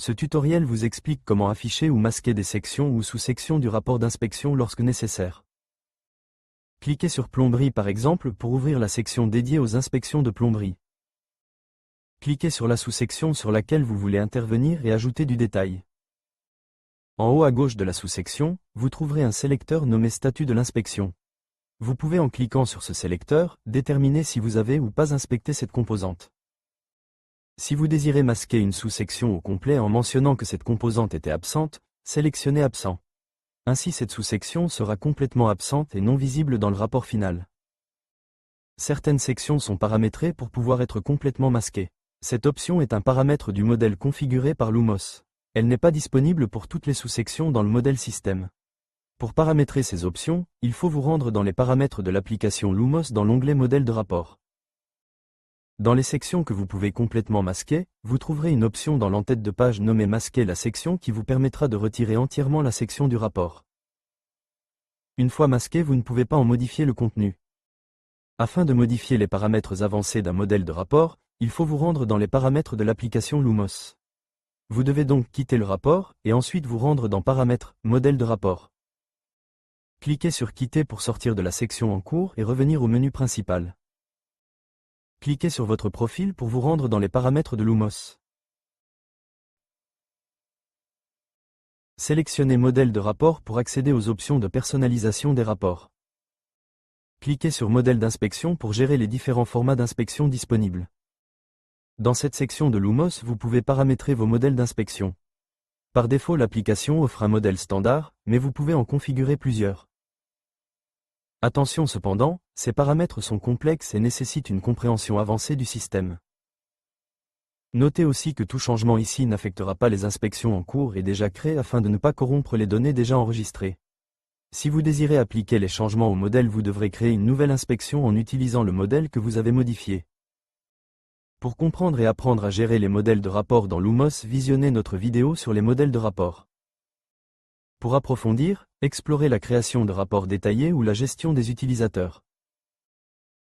Ce tutoriel vous explique comment afficher ou masquer des sections ou sous-sections du rapport d'inspection lorsque nécessaire. Cliquez sur Plomberie par exemple pour ouvrir la section dédiée aux inspections de plomberie. Cliquez sur la sous-section sur laquelle vous voulez intervenir et ajouter du détail. En haut à gauche de la sous-section, vous trouverez un sélecteur nommé Statut de l'inspection. Vous pouvez en cliquant sur ce sélecteur, déterminer si vous avez ou pas inspecté cette composante. Si vous désirez masquer une sous-section au complet en mentionnant que cette composante était absente, sélectionnez Absent. Ainsi cette sous-section sera complètement absente et non visible dans le rapport final. Certaines sections sont paramétrées pour pouvoir être complètement masquées. Cette option est un paramètre du modèle configuré par Lumos. Elle n'est pas disponible pour toutes les sous-sections dans le modèle système. Pour paramétrer ces options, il faut vous rendre dans les paramètres de l'application Lumos dans l'onglet Modèle de rapport. Dans les sections que vous pouvez complètement masquer, vous trouverez une option dans l'entête de page nommée Masquer la section qui vous permettra de retirer entièrement la section du rapport. Une fois masqué, vous ne pouvez pas en modifier le contenu. Afin de modifier les paramètres avancés d'un modèle de rapport, il faut vous rendre dans les paramètres de l'application Lumos. Vous devez donc quitter le rapport, et ensuite vous rendre dans Paramètres, Modèle de rapport. Cliquez sur Quitter pour sortir de la section en cours et revenir au menu principal. Cliquez sur votre profil pour vous rendre dans les paramètres de Lumos. Sélectionnez Modèle de rapport pour accéder aux options de personnalisation des rapports. Cliquez sur Modèle d'inspection pour gérer les différents formats d'inspection disponibles. Dans cette section de Lumos, vous pouvez paramétrer vos modèles d'inspection. Par défaut, l'application offre un modèle standard, mais vous pouvez en configurer plusieurs. Attention cependant, ces paramètres sont complexes et nécessitent une compréhension avancée du système. Notez aussi que tout changement ici n'affectera pas les inspections en cours et déjà créées afin de ne pas corrompre les données déjà enregistrées. Si vous désirez appliquer les changements au modèle, vous devrez créer une nouvelle inspection en utilisant le modèle que vous avez modifié. Pour comprendre et apprendre à gérer les modèles de rapport dans Lumos, visionnez notre vidéo sur les modèles de rapport. Pour approfondir, explorez la création de rapports détaillés ou la gestion des utilisateurs.